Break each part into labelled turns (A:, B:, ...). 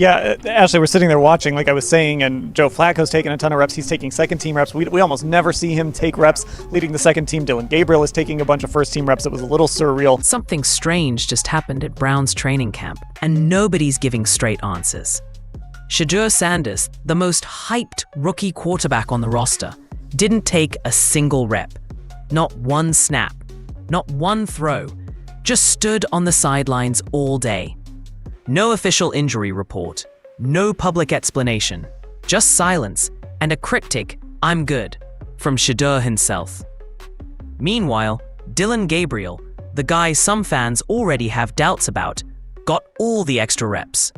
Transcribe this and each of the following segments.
A: Yeah, Ashley, we're sitting there watching, like I was saying, and Joe Flacco's taking a ton of reps. He's taking second-team reps. We almost never see him take reps leading the second team. Dylan Gabriel is taking a bunch of first-team reps. It was a little surreal.
B: Something strange just happened at Browns training camp, and nobody's giving straight answers. Shedeur Sanders, the most hyped rookie quarterback on the roster, didn't take a single rep. Not one snap. Not one throw. Just stood on the sidelines all day. No official injury report, no public explanation, just silence and a cryptic "I'm good" from Shedeur himself. Meanwhile, Dylan Gabriel, the guy some fans already have doubts about, got all the extra reps.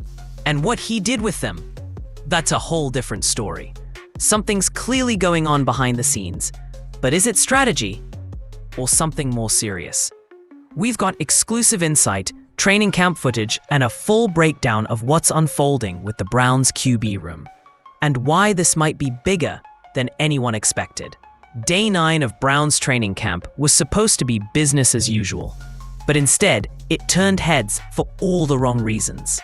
B: And what he did with them, that's a whole different story. Something's clearly going on behind the scenes, but is it strategy or something more serious? We've got exclusive insight, training camp footage, and a full breakdown of what's unfolding with the Browns QB room, and why this might be bigger than anyone expected. Day 9 of Browns training camp was supposed to be business as usual, but instead, it turned heads for all the wrong reasons.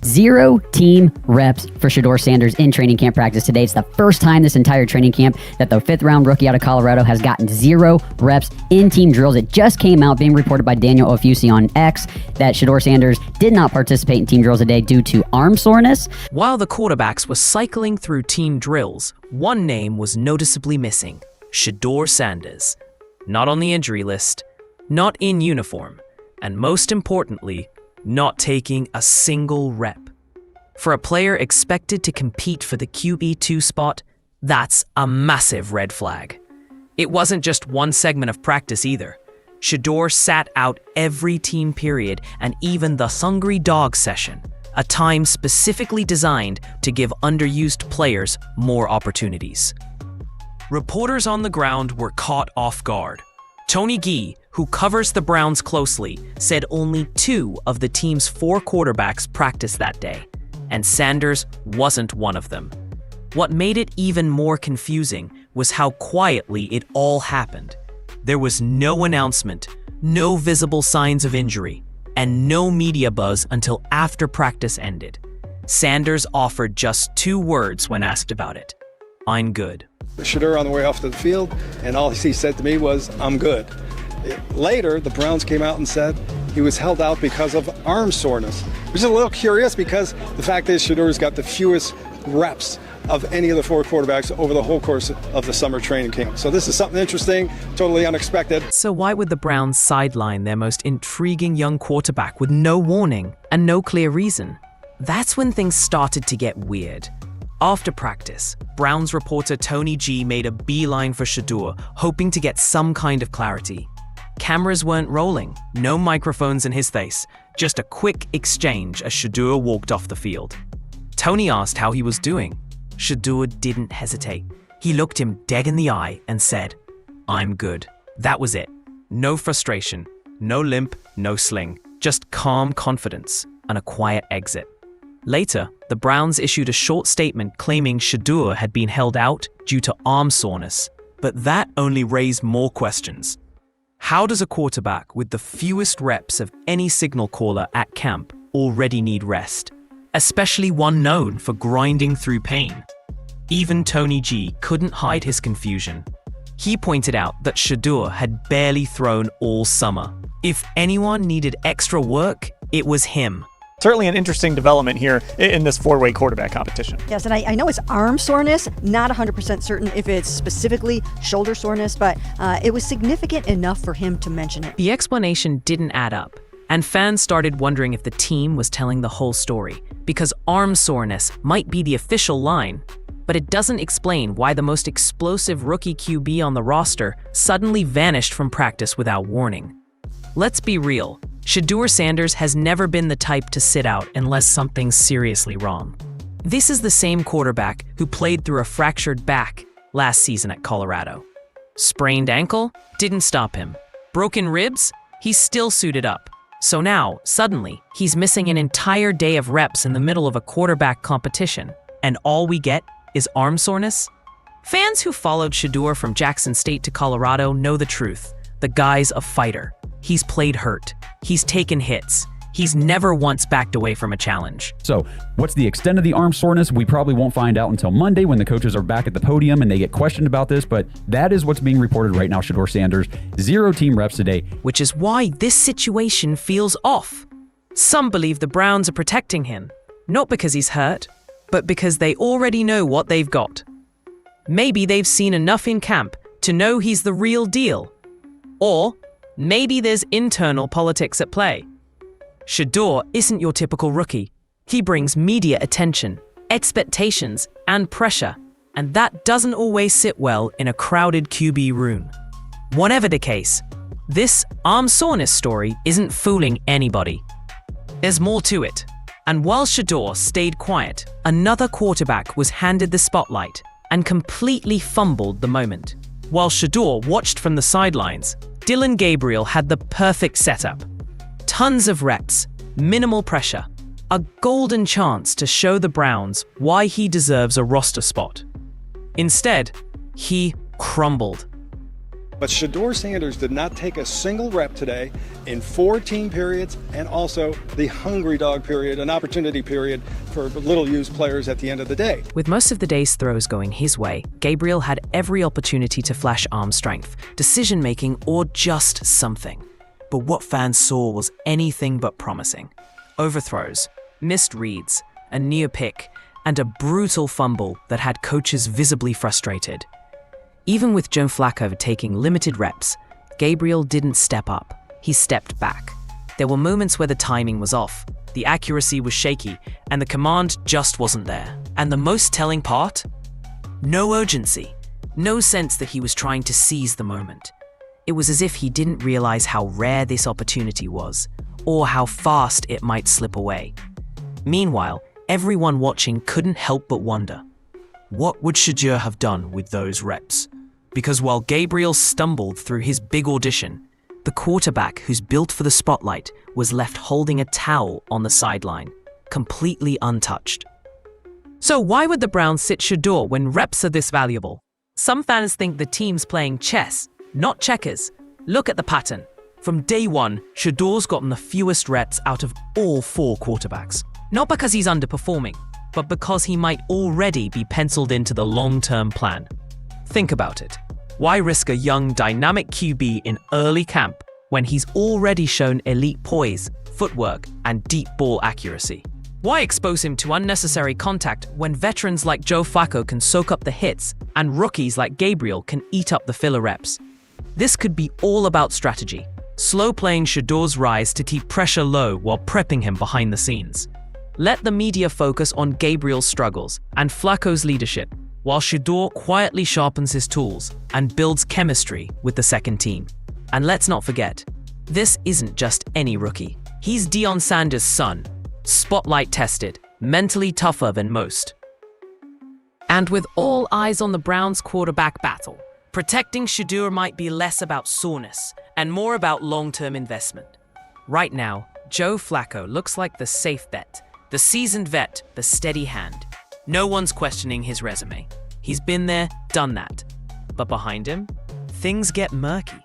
C: 0 team reps for Shedeur Sanders in training camp practice today. It's the first time this entire training camp that the 5th-round rookie out of Colorado has gotten 0 reps in team drills. It just came out, being reported by Daniel Ofusi on X, that Shedeur Sanders did not participate in team drills today due to arm soreness.
B: While the quarterbacks were cycling through team drills, one name was noticeably missing: Shedeur Sanders. Not on the injury list, not in uniform, and most importantly, not taking a single rep. For a player expected to compete for the QB2 spot, that's a massive red flag. It wasn't just one segment of practice either. Shedeur sat out every team period and even the hungry dog session, a time specifically designed to give underused players more opportunities. Reporters on the ground were caught off guard. Tony Gee, who covers the Browns closely, said only 2 of the team's 4 quarterbacks practiced that day, and Sanders wasn't one of them. What made it even more confusing was how quietly it all happened. There was no announcement, no visible signs of injury, and no media buzz until after practice ended. Sanders offered just 2 words when asked about it: "I'm good."
D: Shedeur on the way off to the field, and all he said to me was, "I'm good." Later, the Browns came out and said he was held out because of arm soreness, which is a little curious because the fact is Shedeur's got the fewest reps of any of the 4 quarterbacks over the whole course of the summer training camp. So this is something interesting, totally unexpected.
B: So why would the Browns sideline their most intriguing young quarterback with no warning and no clear reason? That's when things started to get weird. After practice, Browns reporter Tony Gee made a beeline for Shedeur, hoping to get some kind of clarity. Cameras weren't rolling, no microphones in his face, just a quick exchange as Shedeur walked off the field. Tony asked how he was doing. Shedeur didn't hesitate. He looked him dead in the eye and said, "I'm good." That was it. No frustration, no limp, no sling, just calm confidence and a quiet exit. Later, the Browns issued a short statement claiming Shedeur had been held out due to arm soreness, but that only raised more questions. How does a quarterback with the fewest reps of any signal caller at camp already need rest, especially one known for grinding through pain? Even Tony Gee couldn't hide his confusion. He pointed out that Shedeur had barely thrown all summer. If anyone needed extra work, it was him.
A: Certainly an interesting development here in this 4-way quarterback competition.
E: Yes, and I know it's arm soreness, not 100% certain if it's specifically shoulder soreness, but it was significant enough for him to mention it.
B: The explanation didn't add up, and fans started wondering if the team was telling the whole story, because arm soreness might be the official line, but it doesn't explain why the most explosive rookie QB on the roster suddenly vanished from practice without warning. Let's be real. Shedeur Sanders has never been the type to sit out unless something's seriously wrong. This is the same quarterback who played through a fractured back last season at Colorado. Sprained ankle? Didn't stop him. Broken ribs? He's still suited up. So now, suddenly, he's missing an entire day of reps in the middle of a quarterback competition, and all we get is arm soreness? Fans who followed Shedeur from Jackson State to Colorado know the truth. The guy's a fighter. He's played hurt. He's taken hits. He's never once backed away from a challenge.
F: So, what's the extent of the arm soreness? We probably won't find out until Monday when the coaches are back at the podium and they get questioned about this, but that is what's being reported right now. Shedeur Sanders, 0 team reps today.
B: Which is why this situation feels off. Some believe the Browns are protecting him, not because he's hurt, but because they already know what they've got. Maybe they've seen enough in camp to know he's the real deal. Or maybe there's internal politics at play. Shedeur isn't your typical rookie. He brings media attention, expectations, and pressure, and that doesn't always sit well in a crowded QB room. Whatever the case, this arm soreness story isn't fooling anybody. There's more to it. And while Shedeur stayed quiet, another quarterback was handed the spotlight and completely fumbled the moment. While Shedeur watched from the sidelines, Dillon Gabriel had the perfect setup. Tons of reps, minimal pressure, a golden chance to show the Browns why he deserves a roster spot. Instead, he crumbled.
D: But Shedeur Sanders did not take a single rep today in 4 team periods and also the hungry dog period, an opportunity period for little-used players at the end of the day.
B: With most of the day's throws going his way, Gabriel had every opportunity to flash arm strength, decision-making, or just something. But what fans saw was anything but promising. Overthrows, missed reads, a near pick, and a brutal fumble that had coaches visibly frustrated. Even with Joe Flacco taking limited reps, Gabriel didn't step up. He stepped back. There were moments where the timing was off, the accuracy was shaky, and the command just wasn't there. And the most telling part? No urgency. No sense that he was trying to seize the moment. It was as if he didn't realize how rare this opportunity was, or how fast it might slip away. Meanwhile, everyone watching couldn't help but wonder, what would Shedeur have done with those reps? Because while Gabriel stumbled through his big audition, the quarterback who's built for the spotlight was left holding a towel on the sideline, completely untouched. So why would the Browns sit Shedeur when reps are this valuable? Some fans think the team's playing chess, not checkers. Look at the pattern. From day one, Shedeur's gotten the fewest reps out of all 4 quarterbacks. Not because he's underperforming, but because he might already be penciled into the long-term plan. Think about it. Why risk a young, dynamic QB in early camp when he's already shown elite poise, footwork, and deep ball accuracy? Why expose him to unnecessary contact when veterans like Joe Flacco can soak up the hits and rookies like Gabriel can eat up the filler reps? This could be all about strategy, slow playing Shedeur's rise to keep pressure low while prepping him behind the scenes. Let the media focus on Gabriel's struggles and Flacco's leadership, while Shedeur quietly sharpens his tools and builds chemistry with the second team. And let's not forget, this isn't just any rookie. He's Deion Sanders' son, spotlight tested, mentally tougher than most. And with all eyes on the Browns' quarterback battle, protecting Shedeur might be less about soreness and more about long-term investment. Right now, Joe Flacco looks like the safe bet, the seasoned vet, the steady hand. No one's questioning his resume. He's been there, done that. But behind him, things get murky.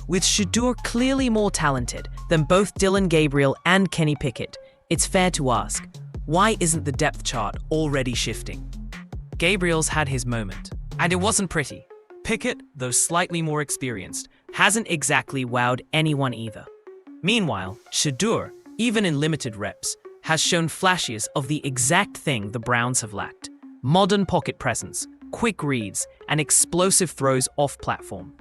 B: With Shedeur clearly more talented than both Dillon Gabriel and Kenny Pickett, it's fair to ask, why isn't the depth chart already shifting? Gabriel's had his moment, and it wasn't pretty. Pickett, though slightly more experienced, hasn't exactly wowed anyone either. Meanwhile, Shedeur, even in limited reps, has shown flashes of the exact thing the Browns have lacked: modern pocket presence, quick reads, and explosive throws off-platform.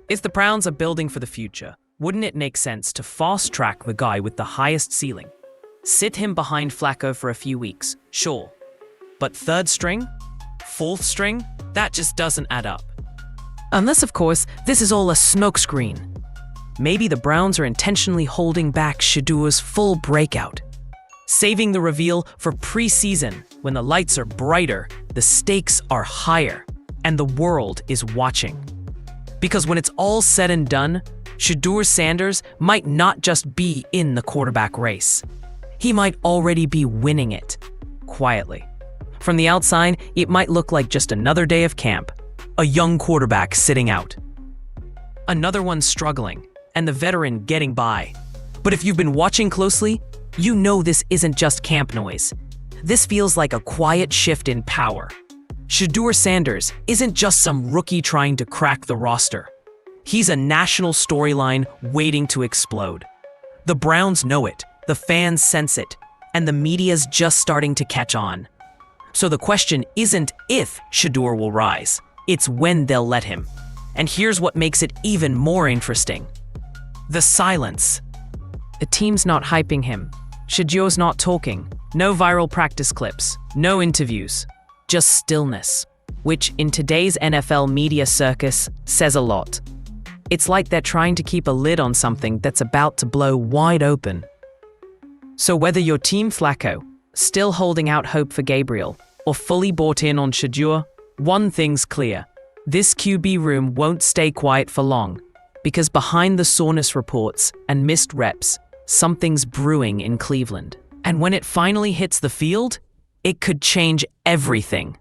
B: If the Browns are building for the future, wouldn't it make sense to fast-track the guy with the highest ceiling? Sit him behind Flacco for a few weeks, sure. But third string? Fourth string? That just doesn't add up. Unless, of course, this is all a smokescreen. Maybe the Browns are intentionally holding back Shedeur's full breakout, saving the reveal for preseason when the lights are brighter, the stakes are higher, and the world is watching. Because when it's all said and done, Shedeur Sanders might not just be in the quarterback race. He might already be winning it, quietly. From the outside, it might look like just another day of camp, a young quarterback sitting out, another one struggling, and the veteran getting by. But if you've been watching closely, You know this isn't just camp noise. This feels like a quiet shift in power. Shedeur Sanders isn't just some rookie trying to crack the roster. He's a national storyline waiting to explode. The Browns know it, the fans sense it, and the media's just starting to catch on. So the question isn't if Shedeur will rise, it's when they'll let him. And here's what makes it even more interesting. The silence. The team's not hyping him. Shedeur's not talking. No viral practice clips. No interviews. Just stillness, which in today's NFL media circus says a lot. It's like they're trying to keep a lid on something that's about to blow wide open. So whether you're Team Flacco, still holding out hope for Gabriel, or fully bought in on Shedeur, one thing's clear. This QB room won't stay quiet for long, because behind the soreness reports and missed reps, something's brewing in Cleveland. And when it finally hits the field, it could change everything.